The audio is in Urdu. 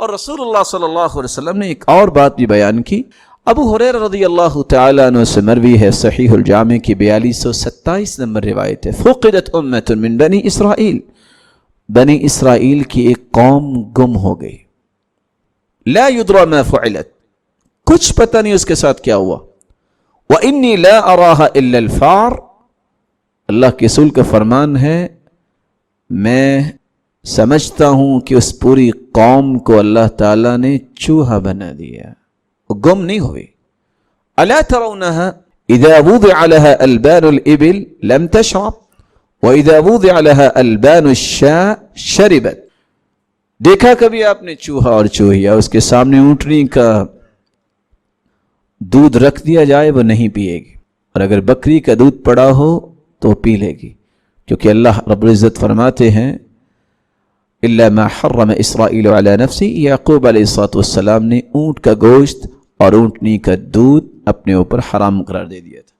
اور رسول اللہ صلی اللہ علیہ وسلم نے ایک اور بات بھی بیان کی. ابو ہریرہ رضی اللہ تعالیٰ عنہ سے مروی ہے، صحیح الجامع کی 4227 نمبر روایت ہے، فقدت امت من بنی اسرائیل، بنی اسرائیل کی ایک قوم گم ہو گئی. لا یدری ما فعلت، کچھ پتہ نہیں اس کے ساتھ کیا ہوا. وانی لا اراها الا الفار، اللہ کے رسول کا فرمان ہے میں سمجھتا ہوں کہ اس پوری قوم کو اللہ تعالیٰ نے چوہا بنا دیا، وہ گم نہیں ہوئی. الا ترونها اذا وضع لها البان الابل لم تشرب واذا وضع لها البان الشاء شربت. دیکھا کبھی آپ نے چوہا اور چوہیا اس کے سامنے اونٹنی کا دودھ رکھ دیا جائے وہ نہیں پیے گی، اور اگر بکری کا دودھ پڑا ہو تو پی لے گی، کیونکہ اللہ رب العزت فرماتے ہیں الا ما حرم اسرائیل علی نفسی، یعقوب علیہ السلام نے اونٹ کا گوشت اور اونٹنی کا دودھ اپنے اوپر حرام قرار دے دیا تھا.